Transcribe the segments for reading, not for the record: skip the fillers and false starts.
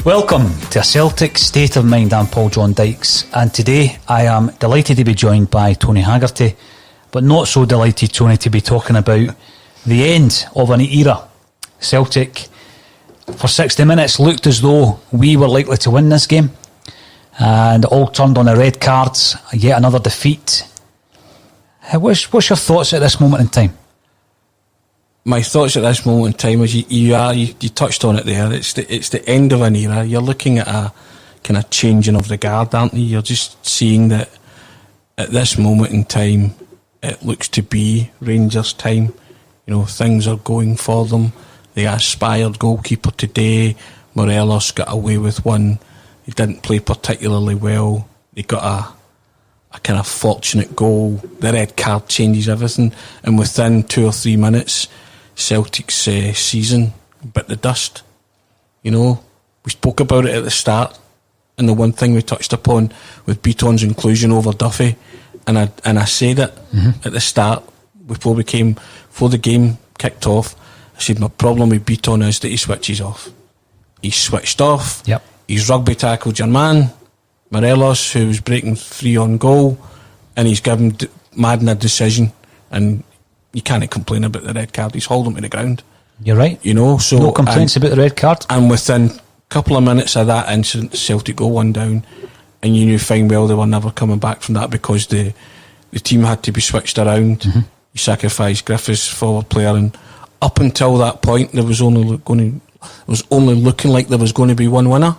Welcome to A Celtic State of Mind. I'm John Dykes, and today I am delighted to be joined by Tony Haggerty, but not so delighted, Tony, to be talking about the end of an era. Celtic, for 60 minutes, looked as though we were likely to win this game, and all turned on the red cards, yet another defeat. What's your thoughts at this moment in time? My thoughts at this moment in time is you touched on it there. It's the end of an era. You're looking at a kind of changing of the guard, aren't you? You're just seeing that at this moment in time, it looks to be Rangers' time. You know, things are going for them. They aspired goalkeeper today. Morelos got away with one. He didn't play particularly well. They got a kind of fortunate goal. The red card changes everything, and within 2 or 3 minutes, Celtic's season bit the dust. You know, we spoke about it at the start, and the one thing we touched upon with Beaton's inclusion over Duffy, and I said it at the start before the game kicked off. I said my problem with Beaton is that he switches off. He's switched off. Yep. He's rugby tackled your man Morelos, who was breaking free on goal, and he's given Madden a decision, and you can't complain about the red card. He's holding him to the ground. You're right. You know, so no complaints about the red card. And within a couple of minutes of that incident, Celtic go one down, and you knew fine well they were never coming back from that because the team had to be switched around. You sacrificed Griffiths, forward player, and up until that point, there was only looking like there was going to be one winner,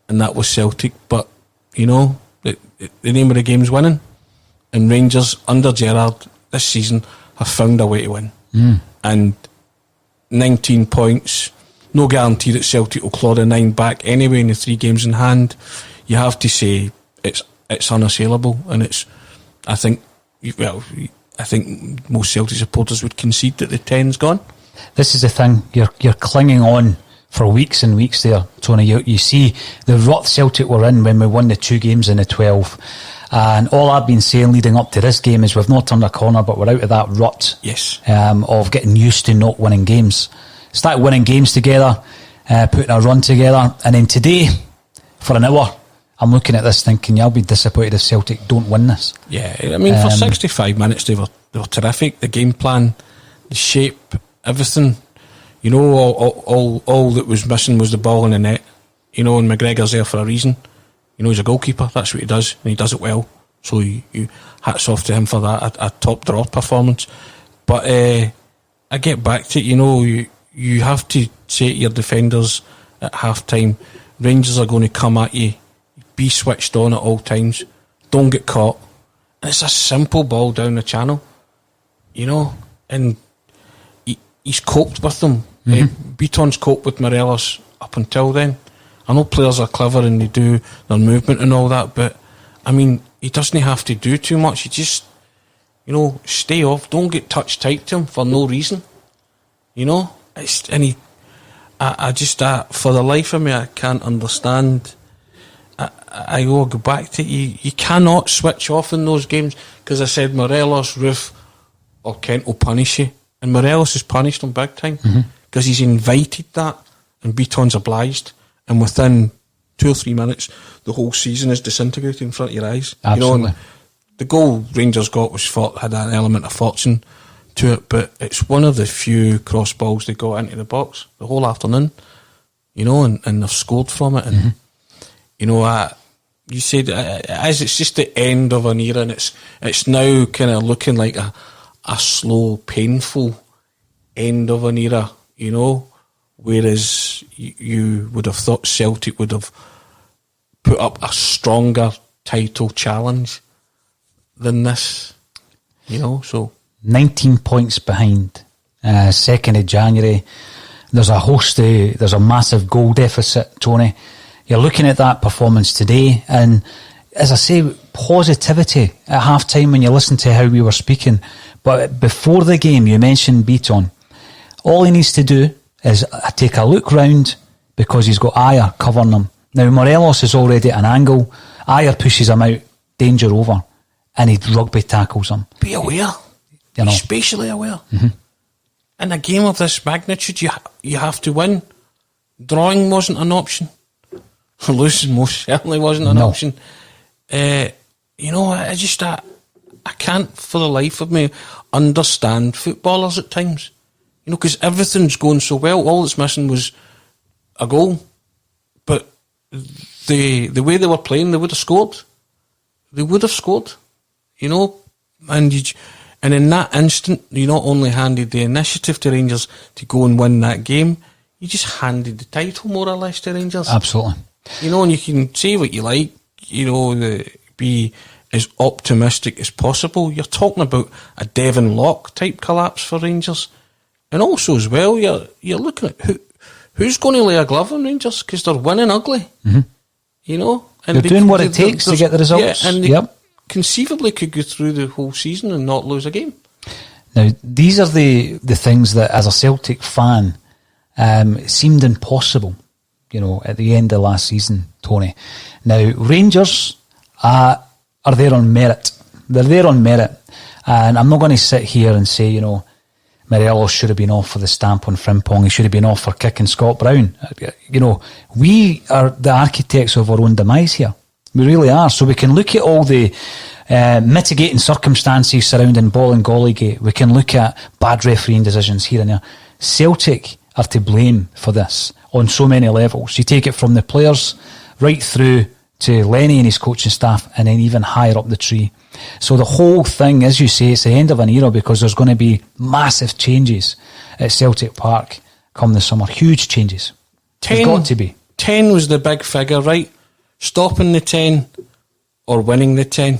and that was Celtic. But you know, the name of the game is winning, and Rangers under Gerrard this season have found a way to win. And 19 points, no guarantee that Celtic will claw the 9 back anyway in the 3 games in hand. You have to say it's unassailable, and I think most Celtic supporters would concede that the 10's gone. This is the thing, you're clinging on for weeks and weeks there, Tony. You see the rut Celtic were in when we won the 2 games in the 12. And all I've been saying leading up to this game is we've not turned a corner, but we're out of that rut. Yes. Of getting used to not winning games. Started winning games together, putting a run together, and then today, for an hour, I'm looking at this thinking, I'll be disappointed if Celtic don't win this. Yeah, I mean, for 65 minutes they were terrific. The game plan, the shape, everything. You know, all that was missing was the ball in the net. You know, and McGregor's there for a reason. You know, he's a goalkeeper, that's what he does, and he does it well. So you hats off to him for that, a top draw performance. But I get back to it, you know, you have to say to your defenders at half time, Rangers are going to come at you, be switched on at all times, don't get caught. And it's a simple ball down the channel, you know, and he's coped with them. Beaton's coped with Morelos up until then. I know players are clever and they do their movement and all that, but I mean, he doesn't have to do too much. He just, you know, stay off. Don't get touch tight to him for no reason. You know, I just for the life of me, I can't understand. I will go back to it. You cannot switch off in those games because I said Morelos, Roof, or Kent will punish you, and Morelos has punished him big time because he's invited that, and Beaton's obliged. And within 2 or 3 minutes, the whole season is disintegrating in front of your eyes. Absolutely. You know, and the goal Rangers got had an element of fortune to it, but it's one of the few cross balls they got into the box the whole afternoon. You know, and they've scored from it. And you know, you said as it's just the end of an era, and it's now kind of looking like a slow, painful end of an era. You know. Whereas you would have thought Celtic would have put up a stronger title challenge than this. You know, so 19 points behind. 2nd of January. There's a massive goal deficit, Tony. You're looking at that performance today, and as I say, positivity at half time when you listen to how we were speaking. But before the game, you mentioned Beaton. All he needs to do is take a look round because he's got Ayer covering him. Now, Morelos is already at an angle. Ayer pushes him out, danger over, and he rugby tackles him. Be aware. You know. Be spatially aware. Mm-hmm. In a game of this magnitude, you have to win. Drawing wasn't an option. Losing most certainly wasn't an option. You know, I can't for the life of me understand footballers at times. You know, because everything's going so well. All that's missing was a goal. But the way they were playing, they would have scored. They would have scored. You know, and in that instant, you not only handed the initiative to Rangers to go and win that game, you just handed the title more or less to Rangers. Absolutely. You know, and you can say what you like, you know, be as optimistic as possible. You're talking about a Devon Lock type collapse for Rangers. And also as well, you're looking at who's going to lay a glove on Rangers because they're winning ugly. Mm-hmm. You know? And they're doing what it takes to get the results. Yeah, and they conceivably could go through the whole season and not lose a game. Now, these are the things that, as a Celtic fan, seemed impossible, you know, at the end of last season, Tony. Now, Rangers are there on merit. They're there on merit. And I'm not going to sit here and say, you know, Morelos should have been off for the stamp on Frimpong. He should have been off for kicking Scott Brown. You know, we are the architects of our own demise here. We really are. So we can look at all the mitigating circumstances surrounding Ball and Gollygate. We can look at bad refereeing decisions here and there. Celtic are to blame for this on so many levels. You take it from the players right through to Lenny and his coaching staff, and then even higher up the tree. So the whole thing, as you say, it's the end of an era because there's going to be massive changes at Celtic Park come the summer. Huge changes. 10, there's got to be. 10 was the big figure, right? Stopping the 10 or winning the 10.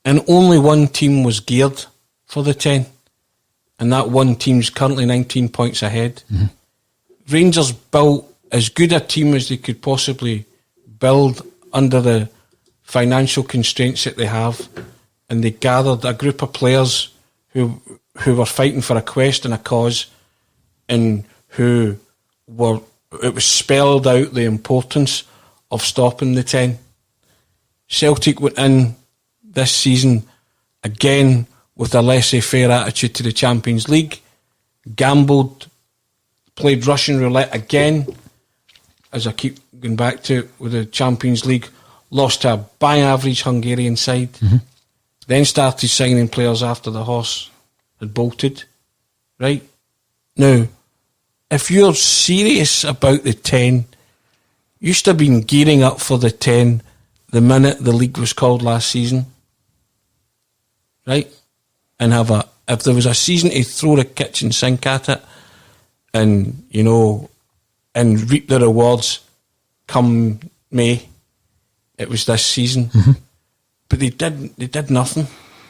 And only one team was geared for the 10. And that one team's currently 19 points ahead. Mm-hmm. Rangers built as good a team as they could possibly build under the financial constraints that they have, and they gathered a group of players who were fighting for a quest and a cause, and it was spelled out the importance of stopping the 10. Celtic went in this season again with a laissez-faire attitude to the Champions League, gambled, played Russian roulette again, as I keep going back to it, with the Champions League, lost to a by-average Hungarian side, then started signing players after the horse had bolted, right? Now, if you're serious about the 10, you should have been gearing up for the 10 the minute the league was called last season, right? And if there was a season to throw the kitchen sink at it and, you know, and reap the rewards come May, it was this season. Mm-hmm. But they did nothing.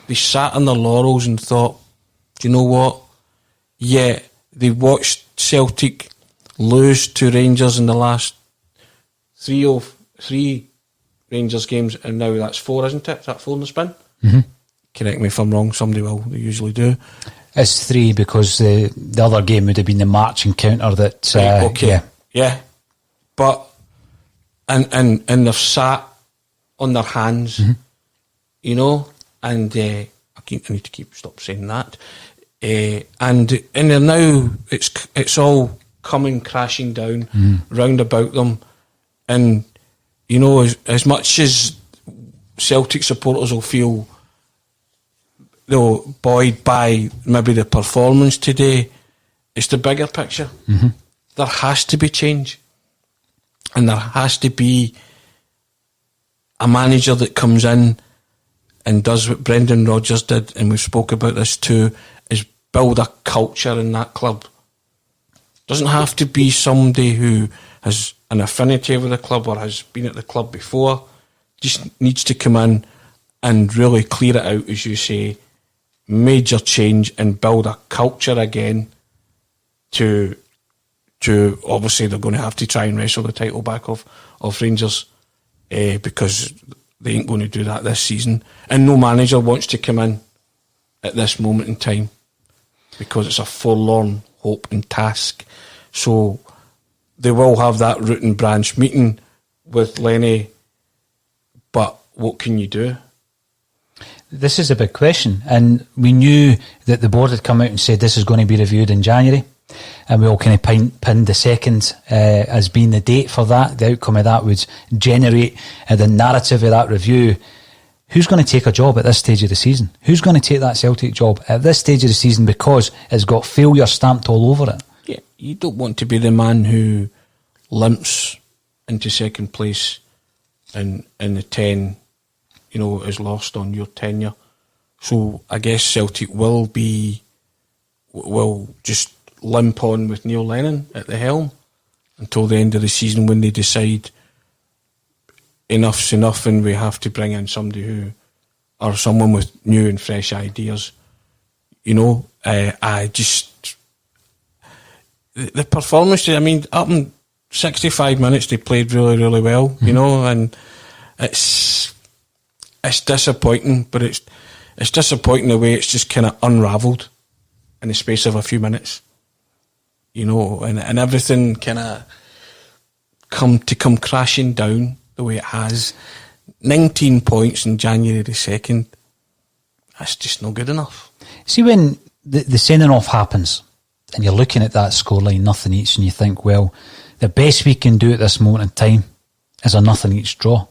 They sat on their laurels and thought, do you know what? Yeah, they watched Celtic lose to Rangers in the last three Rangers games, and now that's 4, isn't it? Is that 4 in the spin? Mm-hmm. Correct me if I'm wrong, somebody will, they usually do. It's 3 because the other game would have been the March encounter that... right, okay, yeah. But, and they've sat on their hands, you know, and I need to stop saying that. And they're now, it's all coming crashing down round about them. And, you know, as much as Celtic supporters will feel, you know, buoyed by maybe the performance today, it's the bigger picture. Mm-hmm. There has to be change. And there has to be a manager that comes in and does what Brendan Rodgers did, and we've spoke about this too, is build a culture in that club. Doesn't have to be somebody who has an affinity with the club or has been at the club before. Just needs to come in and really clear it out, as you say, major change and build a culture again to obviously they're going to have to try and wrestle the title back of Rangers because they ain't going to do that this season, and no manager wants to come in at this moment in time because it's a forlorn hope and task. So they will have that root and branch meeting with Lenny, but what can you do? This is a big question, and we knew that the board had come out and said this is going to be reviewed in January, and we all kind of pinned the 2nd as being the date for that. The outcome of that would generate the narrative of that review. Who's going to take a job at this stage of the season? Who's going to take that Celtic job at this stage of the season because it's got failure stamped all over it? Yeah, you don't want to be the man who limps into second place and the 10, is lost on your tenure. So I guess Celtic will just limp on with Neil Lennon at the helm until the end of the season when they decide enough's enough and we have to bring in somebody or someone with new and fresh ideas. I just the performance, up in 65 minutes they played really, really well, and it's disappointing, but it's disappointing the way it's just kind of unravelled in the space of a few minutes, and everything kind of come crashing down the way it has. 19 points in January the 2nd, that's just not good enough. See, when the sending off happens and you're looking at that scoreline, nothing each, and you think, well, the best we can do at this moment in time is a nothing each draw.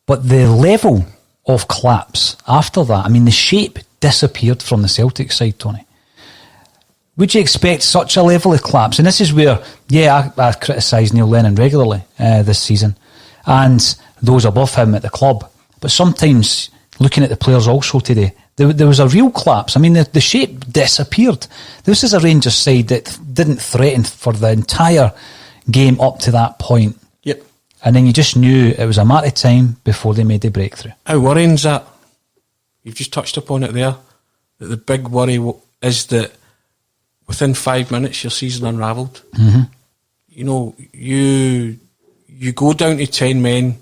But the level of collapse after that, the shape disappeared from the Celtic side, Tony. Would you expect such a level of collapse? And this is where, I criticise Neil Lennon regularly this season, and those above him at the club. But sometimes, looking at the players also today, there was a real collapse. The shape disappeared. This is a Rangers side that didn't threaten for the entire game up to that point. Yep. And then you just knew it was a matter of time before they made the breakthrough. How worrying is that? You've just touched upon it there. That the big worry is that within 5 minutes your season unravelled. Mm-hmm. You go down to 10 men,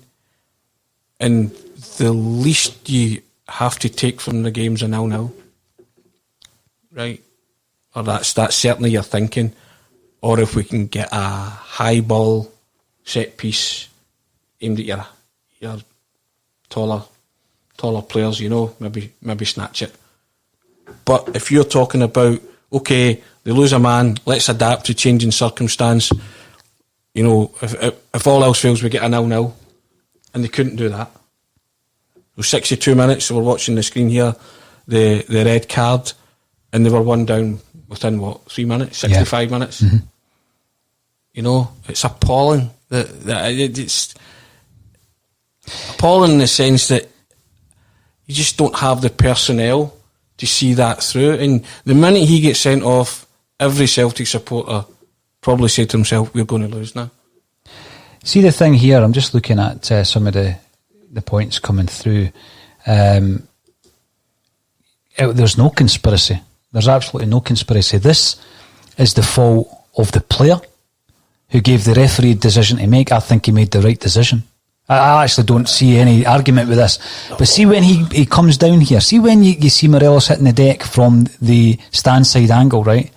and the least you have to take from the game's a 0-0, right? Or that's certainly your thinking. Or if we can get a high ball set piece aimed at your taller players, maybe snatch it. But if you're talking about, okay, they lose a man, let's adapt to changing circumstance. If all else fails, we get a 0-0, and they couldn't do that. So 62 minutes, so we're watching the screen here, the red card, and they were one down within 3 minutes, 65 minutes. Mm-hmm. It's appalling. It's appalling in the sense that you just don't have the personnel to see that through. And the minute he gets sent off, every Celtic supporter probably said to himself, we're going to lose now. See, the thing here, I'm just looking at some of the points coming through. There's no conspiracy. There's absolutely no conspiracy. This is the fault of the player who gave the referee decision to make. I think he made the right decision. I actually don't see any argument with this. But see when he comes down here, see when you see Morelos hitting the deck from the stand side angle, right?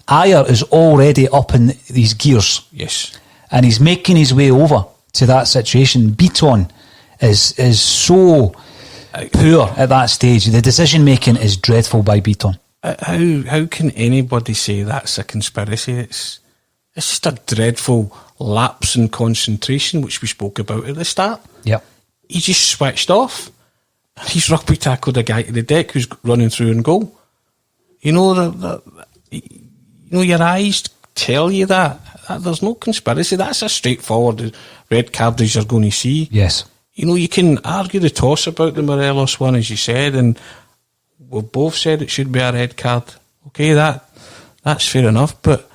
Ayer is already up in these gears. Yes. And he's making his way over to that situation. Beaton is so poor at that stage. The decision making is dreadful by Beaton. How can anybody say that's a conspiracy? It's just a dreadful lapse in concentration, which we spoke about at the start. Yep. He just switched off. He's rugby tackled a guy to the deck who's running through and goal. Your eyes tell you that. There's no conspiracy. That's a straightforward red card as you're going to see. Yes. You can argue the toss about the Morelos one, as you said, and we've both said it should be a red card. Okay, that's fair enough, but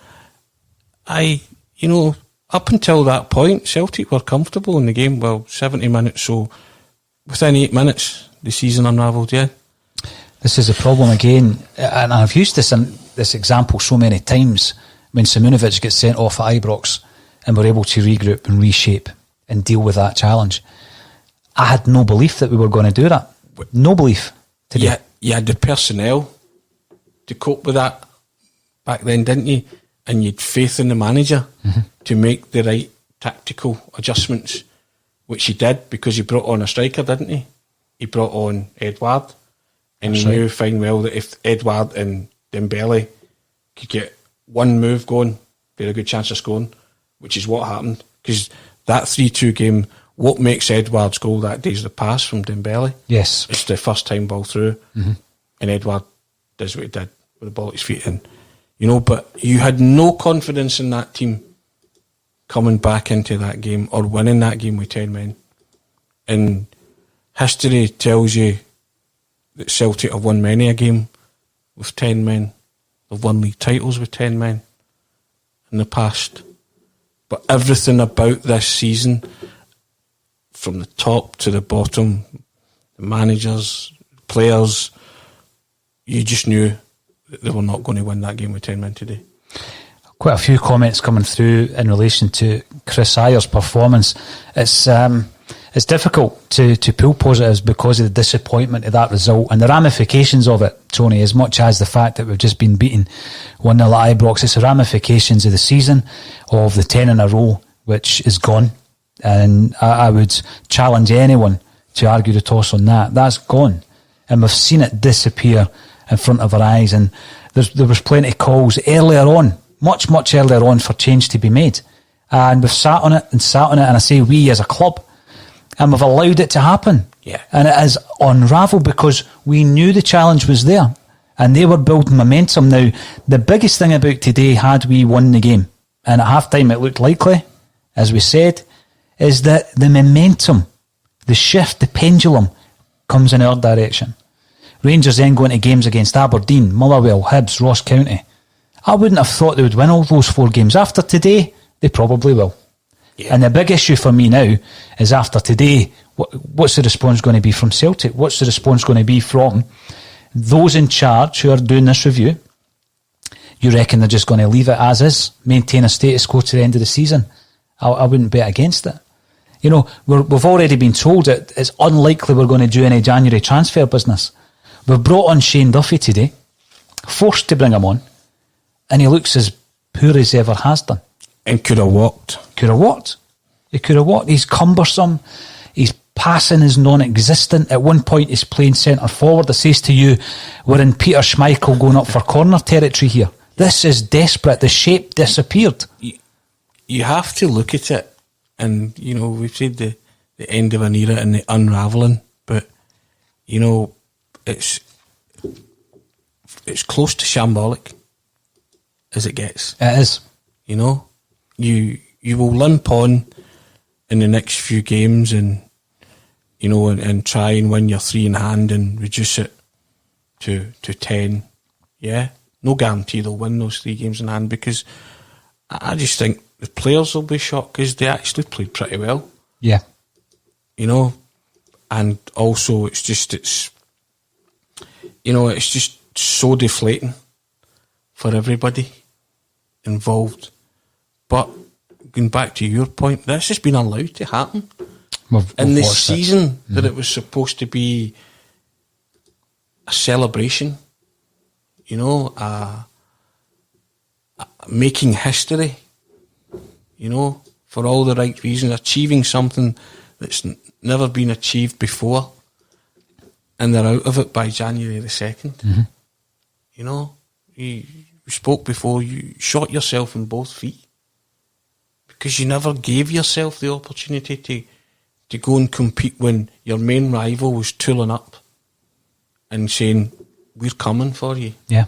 up until that point, Celtic were comfortable in the game. Well, 70 minutes, so within 8 minutes, the season unravelled, yeah. This is the problem again, and I've used this example so many times. When Simunovic gets sent off at Ibrox and we're able to regroup and reshape and deal with that challenge, I had no belief that we were going to do that. No belief today. Yeah, you had the personnel to cope with that back then, didn't you? And you'd faith in the manager to make the right tactical adjustments, which he did, because he brought on a striker, didn't he? He brought on Edouard, and he knew fine well that if Edouard and Dembele could get one move going, very good chance of scoring, which is what happened. Because that 3-2 game, what makes Edouard's goal that day is the pass from Dembele. Yes. It's the first time ball through, and Edouard does what he did with the ball at his feet. And, but you had no confidence in that team coming back into that game or winning that game with 10 men. And history tells you that Celtic have won many a game with 10 men. They've won league titles with 10 men in the past. But everything about this season, from the top to the bottom, the managers, players, you just knew that they were not going to win that game with 10 men today. Quite a few comments coming through in relation to Chris Ayer's performance. It's difficult to pull positives because of the disappointment of that result and the ramifications of it, Tony, as much as the fact that we've just been beaten 1-0 at Ibrox. It's the ramifications of the season, of the 10 in a row, which is gone. And I would challenge anyone to argue the toss on that. That's gone. And we've seen it disappear in front of our eyes. And there was plenty of calls earlier on, much earlier on, for change to be made. And we've sat on it, and I say we as a club, and we've allowed it to happen. Yeah. And it has unravelled because we knew the challenge was there and they were building momentum. Now, the biggest thing about today, had we won the game, and at half-time it looked likely, as we said, is that the momentum, the shift, the pendulum comes in our direction. Rangers then go into games against Aberdeen, Motherwell, Hibs, Ross County. I wouldn't have thought they would win all those 4 games. After today, they probably will. Yeah. And the big issue for me now is, after today, what's the response going to be from Celtic? What's the response going to be from those in charge who are doing this review? You reckon they're just going to leave it as is, maintain a status quo to the end of the season? I wouldn't bet against it. We've already been told that it's unlikely we're going to do any January transfer business. We've brought on Shane Duffy today, forced to bring him on, and he looks as poor as he ever has done. And could have walked. He could have walked. He's cumbersome. His passing is non-existent. At one point, he's playing centre forward. I says to you, we're in Peter Schmeichel going up for corner territory here. This is desperate. The shape disappeared. You have to look at it, and we've said the end of an era and the unravelling, but it's close to shambolic as it gets. It is. You will limp on in the next few games and try and win your 3 in hand and reduce it to 10. Yeah, no guarantee they'll win those 3 games in hand, because I just think the players will be shocked because they actually played pretty well. Yeah. And also it's just so deflating for everybody involved. But going back to your point, this has been allowed to happen. In the season that it was supposed to be a celebration, making history, for all the right reasons, achieving something that's never been achieved before, and they're out of it by January the 2nd. You spoke before, you shot yourself in both feet, because you never gave yourself the opportunity to go and compete when your main rival was tooling up and saying, we're coming for you. Yeah.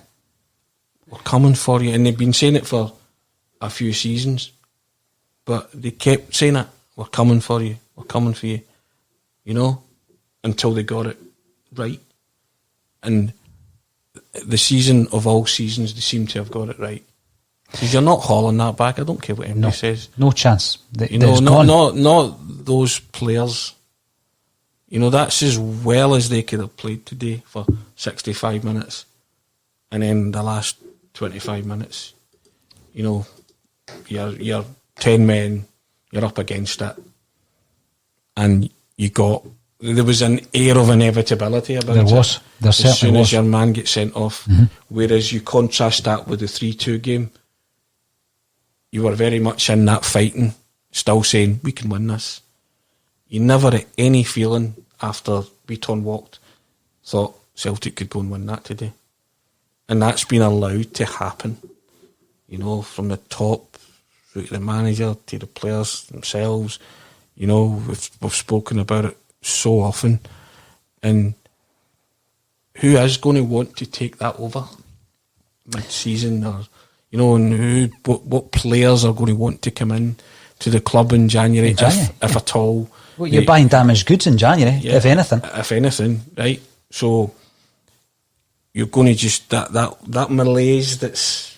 We're coming for you. And they've been saying it for a few seasons, but they kept saying it, we're coming for you, we're coming for you, until they got it right. And the season of all seasons, they seem to have got it right. Because you're not hauling that back. I don't care what anybody says. No chance. Not those players. You know, that's as well as they could have played today for 65 minutes. And then the last 25 minutes, you know, you're 10 men, you're up against it. And there was an air of inevitability about it. There was. There certainly was. As soon as your man gets sent off. Mm-hmm. Whereas you contrast that with the 3-2 game, you were very much in that fighting, still saying, we can win this. You never had any feeling after Beaton walked, thought Celtic could go and win that today. And that's been allowed to happen. You know, from the top, through to the manager, to the players themselves. You know, we've spoken about it so often. And who is going to want to take that over mid-season? Or, you know, and what players are going to want to come in to the club in January, if at all. Well, you're buying damaged goods in January, if anything. If anything, right? So you're going to just that malaise that's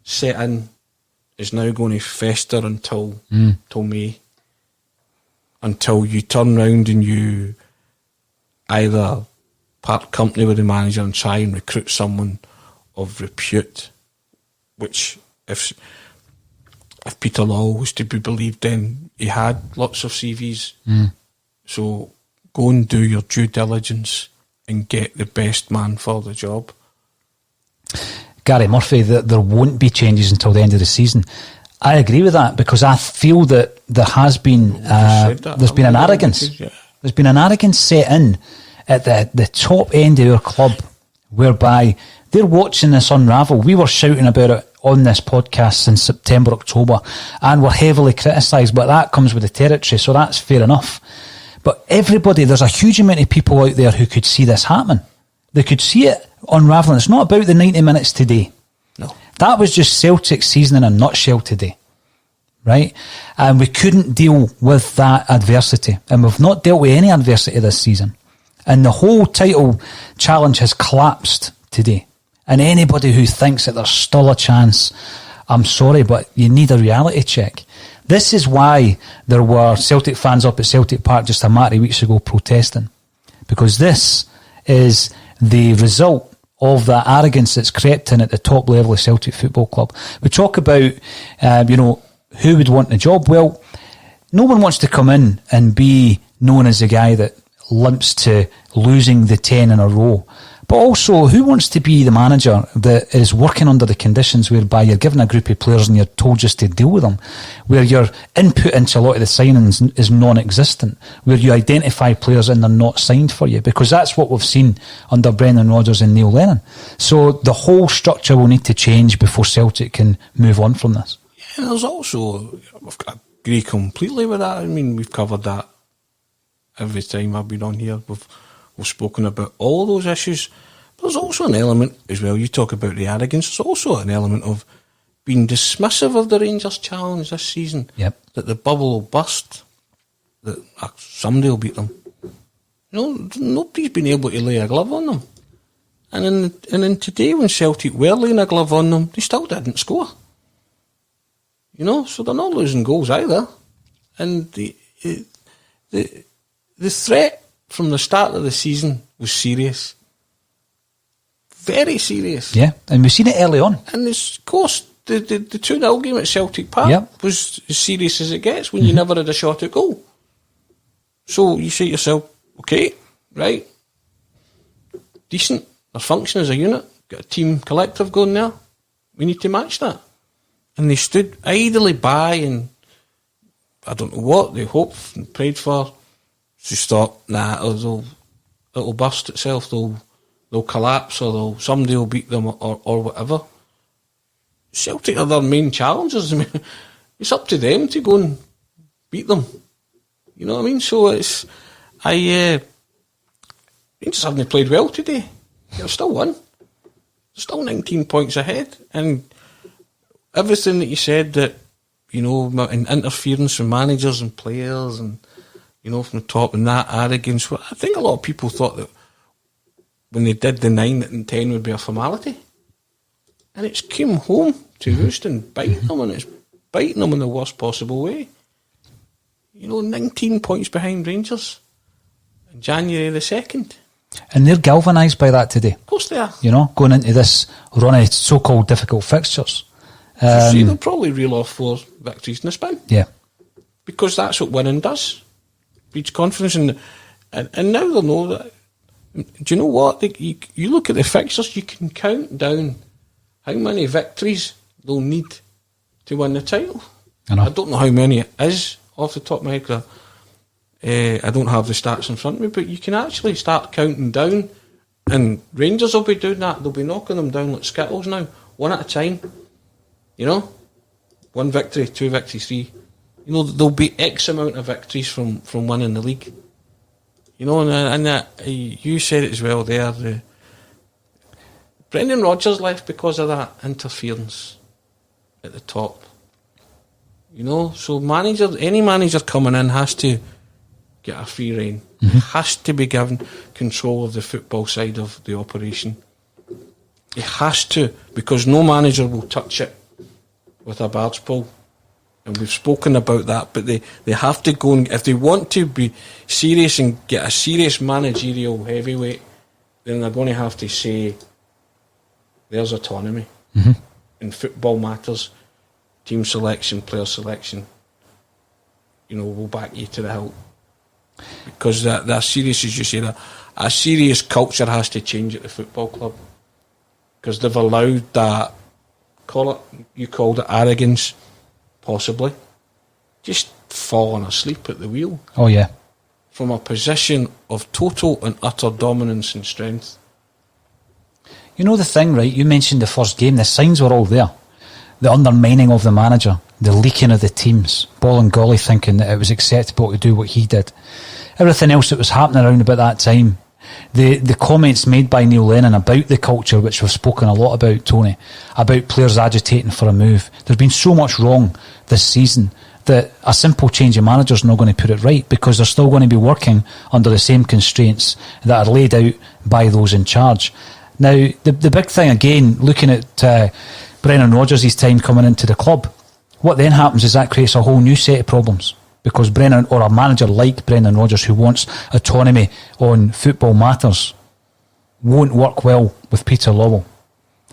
set in is now going to fester until May, until you turn round and you either part company with the manager and try and recruit someone of repute, which if Peter Law was to be believed, then he had lots of CVs. So go and do your due diligence and get the best man for the job. Gary Murphy, there won't be changes until the end of the season. I agree with that, because I feel that there has been there's been an arrogance. There's been an arrogance set in at the top end of our club, whereby they're watching this unravel. We were shouting about it on this podcast since September, October, and were heavily criticised, but that comes with the territory, so that's fair enough. But everybody, there's a huge amount of people out there who could see this happening. They could see it unravelling. It's not about the 90 minutes today. No. That was just Celtic's season in a nutshell today, right? And we couldn't deal with that adversity, and we've not dealt with any adversity this season. And the whole title challenge has collapsed today. And anybody who thinks that there's still a chance, I'm sorry, but you need a reality check. This is why there were Celtic fans up at Celtic Park just a matter of weeks ago protesting. Because this is the result of the arrogance that's crept in at the top level of Celtic Football Club. We talk about, who would want the job. Well, no one wants to come in and be known as the guy that limps to losing the 10 in a row. But also, who wants to be the manager that is working under the conditions whereby you're given a group of players and you're told just to deal with them, where your input into a lot of the signings is non-existent, where you identify players and they're not signed for you, because that's what we've seen under Brendan Rodgers and Neil Lennon. So the whole structure will need to change before Celtic can move on from this. Yeah, there's also, I agree completely with that. I mean, we've covered that every time I've been on here. We've spoken about all those issues. But there's also an element as well. You talk about the arrogance. There's also an element of being dismissive of the Rangers challenge this season. Yep. That the bubble will burst. That somebody will beat them. Nobody's been able to lay a glove on them. And in today, when Celtic were laying a glove on them, they still didn't score. So they're not losing goals either. And the threat from the start of the season was serious. Very serious. Yeah, and we've seen it early on. And of course, the 2-0 game at Celtic Park was as serious as it gets when you never had a shot at goal. So you say to yourself, okay, right, decent, they're functioning as a unit, got a team collective going there, we need to match that. And they stood idly by, and I don't know what they hoped and prayed for. Just thought, it'll burst itself, they'll collapse, or somebody will beat them, or whatever. Celtic are their main challengers. I mean, it's up to them to go and beat them. You know what I mean? So Rangers haven't played well today. They've still won. They're still 19 points ahead, and everything that you said, that interference from managers and players and from the top, and that arrogance. I think a lot of people thought that when they did the 9 and 10 would be a formality. And it's came home to roost and bite them, and it's biting them in the worst possible way. 19 points behind Rangers. January the 2nd. And they're galvanised by that today. Of course they are. You know, going into this run of so-called difficult fixtures. See, they'll probably reel off 4 victories in a spin. Yeah. Because that's what winning does. Breeds confidence. And now they'll know that. Do you know what? You look at the fixtures, you can count down how many victories they'll need to win the title. I don't know how many it is off the top of my head, 'cause I don't have the stats in front of me, but you can actually start counting down, and Rangers will be doing that. They'll be knocking them down like Skittles now, one at a time. You know, 1 victory, 2 victories, 3. You know, there'll be X amount of victories from winning the league. You know, and you said it as well there. Brendan Rodgers left because of that interference at the top. You know, so any manager coming in has to get a free rein. Mm-hmm. Has to be given control of the football side of the operation. He has to, because no manager will touch it with a barge pole. And we've spoken about that, but they have to go, and if they want to be serious and get a serious managerial heavyweight, then they're going to have to say there's autonomy in football matters, team selection, player selection. You know, we'll back you to the hilt. Because that serious, as you say, a serious culture has to change at the football club. Because they've allowed that, you called it arrogance, possibly, just falling asleep at the wheel. Oh, yeah. From a position of total and utter dominance and strength. You know the thing, right? You mentioned the first game. The signs were all there. The undermining of the manager, the leaking of the teams, ball and golly thinking that it was acceptable to do what he did. Everything else that was happening around about that time. The comments made by Neil Lennon about the culture, which we've spoken a lot about, Tony, about players agitating for a move. There's been so much wrong this season that a simple change of manager is not going to put it right, because they're still going to be working under the same constraints that are laid out by those in charge. Now, the big thing, again, looking at Brendan Rodgers' time coming into the club, what then happens is that creates a whole new set of problems, because Brendan, or a manager like Brendan Rodgers who wants autonomy on football matters, won't work well with Peter Lawwell.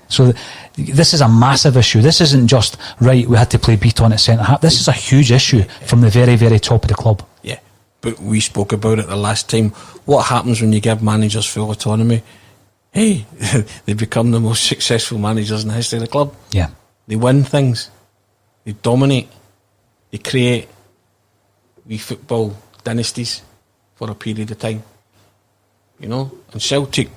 So this is a massive issue. This isn't just, right, we had to play Beaton at centre-half. This is a huge issue from the very, very top of the club. Yeah, but we spoke about it the last time. What happens when you give managers full autonomy? Hey, they become the most successful managers in the history of the club. Yeah. They win things. They dominate. They create wee football dynasties for a period of time. You know? And Celtic,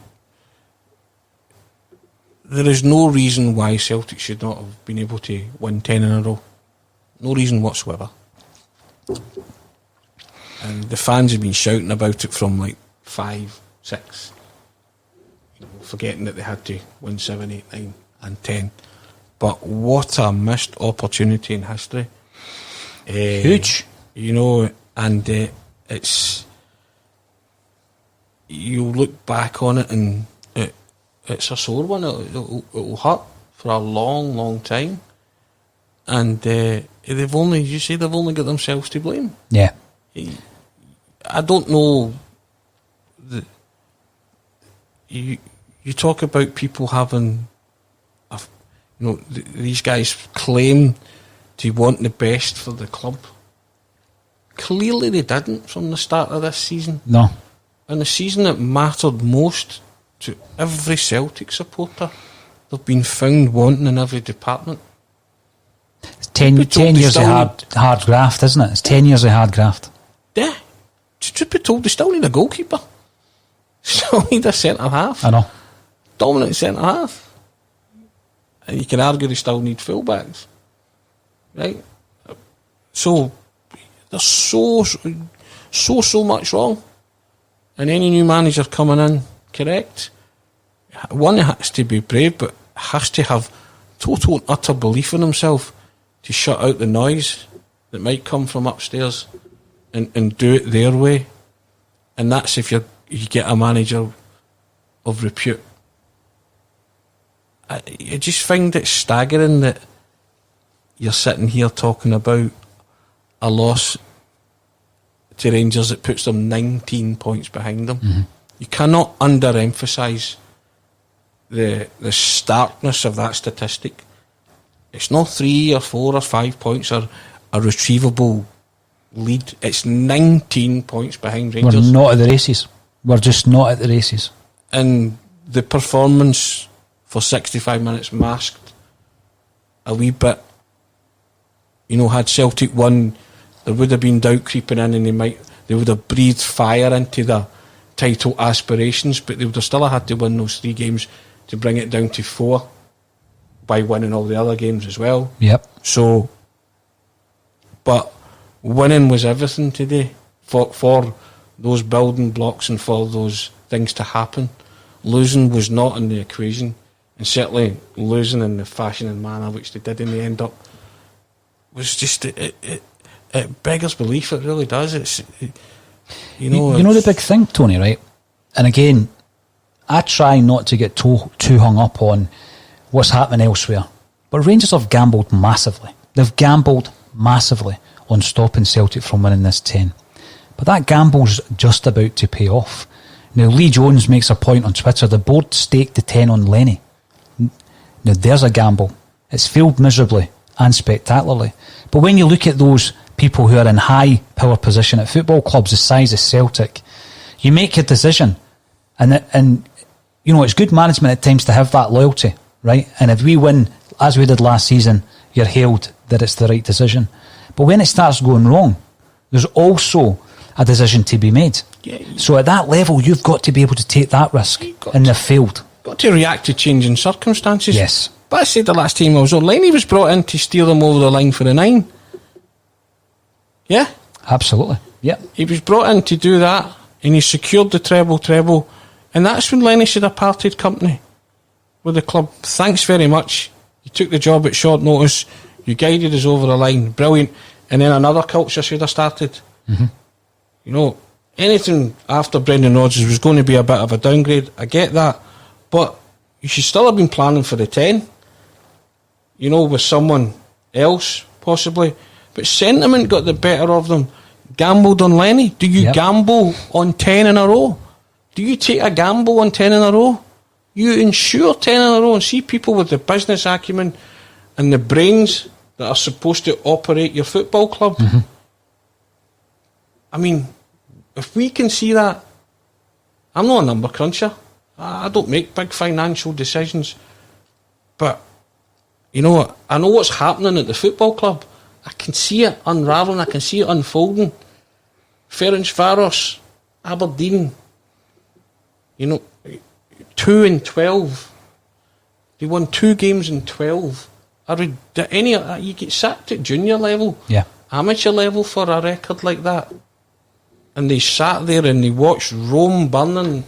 there is no reason why Celtic should not have been able to win 10 in a row. No reason whatsoever. And the fans have been shouting about it from like 5, 6. Forgetting that they had to win 7, 8, 9 and 10. But what a missed opportunity in history. Huge. You know, and it's... You look back on it and it's a sore one. It'll hurt for a long, long time. And they've only got themselves to blame. Yeah. I don't know... You talk about people having, these guys claim to want the best for the club. Clearly they didn't from the start of this season. No. And the season that mattered most to every Celtic supporter, they've been found wanting in every department. It's 10 years of hard graft, isn't it? It's 10 years of hard graft. Yeah. Truth be told, they still need a goalkeeper. Still need a centre-half. I know. Dominant centre-half. And you can argue they still need full-backs. Right? So, there's so much wrong. And any new manager coming in, correct, one has to be brave, but has to have total and utter belief in himself to shut out the noise that might come from upstairs and do it their way. And that's if you get a manager of repute. I just find it staggering that you're sitting here talking about a loss to Rangers that puts them 19 points behind them. You cannot underemphasise the starkness of that statistic. It's not 3 or 4 or 5 points or a retrievable lead. It's 19 points behind Rangers. We're not at the races. We're just not at the races. And the performance for 65 minutes masked a wee bit. Had Celtic won, there would have been doubt creeping in, and they would have breathed fire into the title aspirations, but they would have still had to win those 3 games to bring it down to 4 by winning all the other games as well. Yep. So, but winning was everything today for those building blocks and for those things to happen. Losing was not in the equation, and certainly losing in the fashion and manner which they did in the end up was just it beggars belief. It really does. You know the big thing, Tony, right? And again, I try not to get too hung up on what's happening elsewhere, but Rangers have gambled massively. They've gambled massively on stopping Celtic from winning this 10, but that gamble's just about to pay off. Now, Lee Jones makes a point on Twitter, the board staked the 10 on Lenny. Now there's a gamble. It's failed miserably and spectacularly, but when you look at those people who are in high power position at football clubs the size of Celtic, you make your decision, and it's good management at times to have that loyalty, right? And if we win as we did last season, you're held that it's the right decision. But when it starts going wrong, there's also a decision to be made. Yeah, so at that level, you've got to be able to take that risk, and they've failed. Got to react to changing circumstances. Yes. But I said the last time I was on, Lenny was brought in to steer them over the line for the 9. Yeah? Absolutely. Yeah. He was brought in to do that, and he secured the treble, and that's when Lenny should have parted company with the club. Thanks very much. You took the job at short notice. You guided us over the line. Brilliant. And then another culture should have started. Anything after Brendan Rodgers was going to be a bit of a downgrade. I get that. But you should still have been planning for the 10. With someone else, possibly. But sentiment got the better of them. Gambled on Lenny. Do you gamble on 10 in a row? Do you take a gamble on 10 in a row? You insure 10 in a row and see people with the business acumen and the brains that are supposed to operate your football club. I mean, if we can see that, I'm not a number cruncher. I don't make big financial decisions. But, I know what's happening at the football club. I can see it unravelling. I can see it unfolding. Ferencváros, Aberdeen, 2 in 12. They won 2 games in 12. You get sacked at junior level, amateur level for a record like that. And they sat there and they watched Rome burning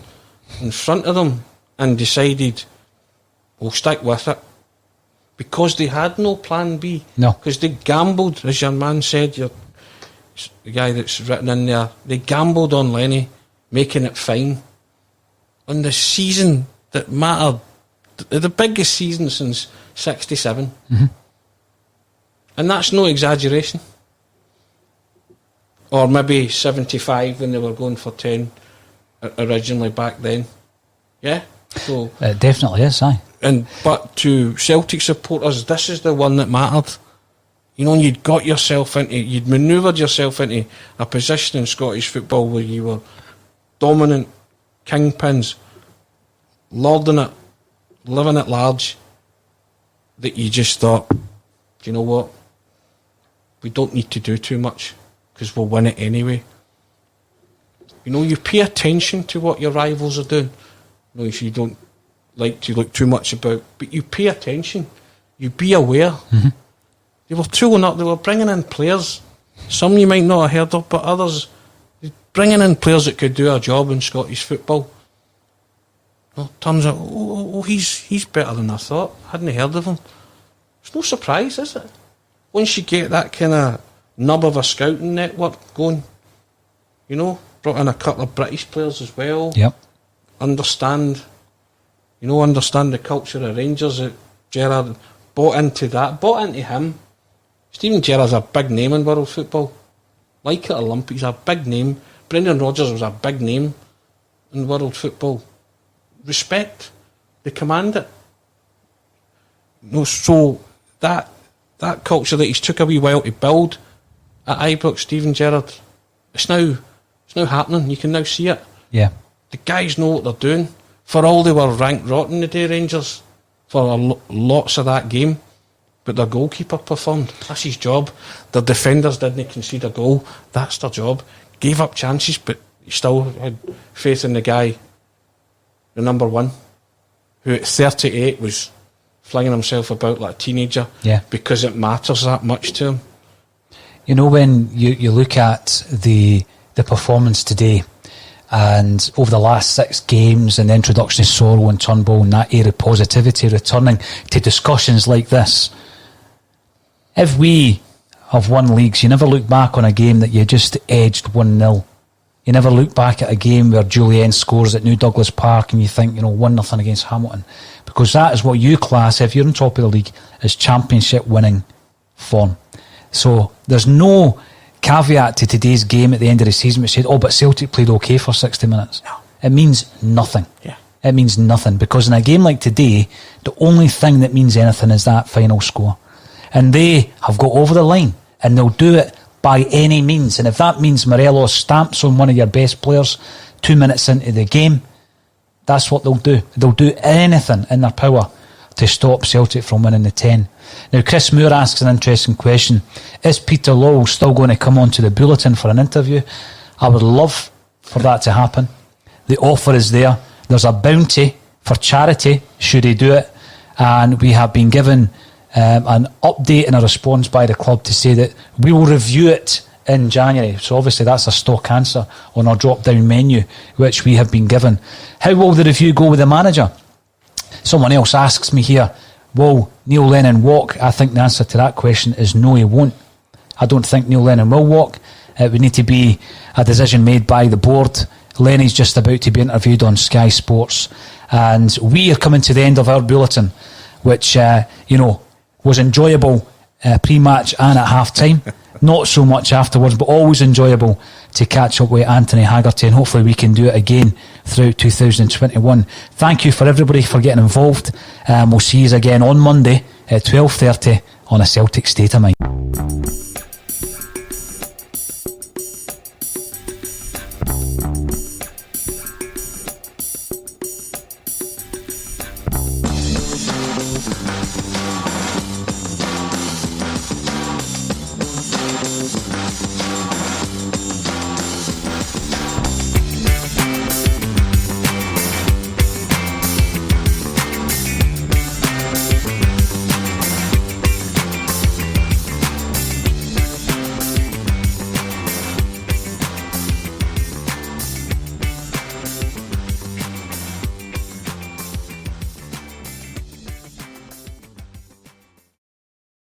in front of them and decided, we'll stick with it. Because they had no plan B. No. Because they gambled, as your man said, the guy that's written in there, they gambled on Lenny, making it fine. On the season that mattered, the biggest season since 67. And that's no exaggeration. Or maybe 75 when they were going for 10 originally back then. Yeah? So it definitely is, aye. But to Celtic supporters, this is the one that mattered. And you'd manoeuvred yourself into a position in Scottish football where you were dominant kingpins, lording it, living at large, that you just thought, do you know what? We don't need to do too much because we'll win it anyway. You pay attention to what your rivals are doing. If you don't like to look too much about, but you pay attention. You be aware. They were tooling up. They were bringing in players. Some you might not have heard of, but others bringing in players that could do a job in Scottish football. Well, turns out, he's better than I thought. Hadn't heard of him. It's no surprise, is it? Once you get that kind of nub of a scouting network going, brought in a couple of British players as well. Yep. Understand the culture of Rangers. That Gerrard bought into him. Steven Gerrard's a big name in world football. Like it or lump it, he's a big name. Brendan Rodgers was a big name in world football. Respect. They command it. No, so that culture that he's took a wee while to build at Ibrox, Steven Gerrard, it's now happening. You can now see it. Yeah. The guys know what they're doing. For all they were ranked rotten the day, Rangers, for lots of that game, but their goalkeeper performed. That's his job. Their defenders didn't concede a goal. That's their job. Gave up chances, but he still had faith in the guy, the number one, who at 38 was flinging himself about like a teenager, because it matters that much to him. You know, when you look at the performance today, and over the last 6 games and the introduction of Sorrell and Turnbull and that air of positivity returning to discussions like this, if we have won leagues, you never look back on a game that you just edged 1-0. You never look back at a game where Julienne scores at New Douglas Park and you think, 1-0 against Hamilton, because that is what you class, if you're on top of the league, as championship winning form. So there's no caveat to today's game at the end of the season which said, but Celtic played okay for 60 minutes. No. It means nothing. Yeah. It means nothing, because in a game like today, the only thing that means anything is that final score. And they have got over the line, and they'll do it by any means. And if that means Morelos stamps on one of your best players 2 minutes into the game, that's what they'll do. They'll do anything in their power to stop Celtic from winning the 10. Now, Chris Moore asks an interesting question. Is Peter Lawwell still going to come onto the Bulletin for an interview? I would love for that to happen. The offer is there. There's a bounty for charity should he do it. And we have been given an update and a response by the club to say that we will review it in January. So obviously that's a stock answer on our drop-down menu, which we have been given. How will the review go with the manager? Someone else asks me here, will Neil Lennon walk? I think the answer to that question is no, he won't. I don't think Neil Lennon will walk. It would need to be a decision made by the board. Lenny's just about to be interviewed on Sky Sports, and we are coming to the end of our bulletin, which was enjoyable pre-match and at half-time. Not so much afterwards, but always enjoyable to catch up with Anthony Haggerty, and hopefully we can do it again throughout 2021. Thank you for everybody for getting involved. We'll see you again on Monday at 12:30 on A Celtic State of Mind.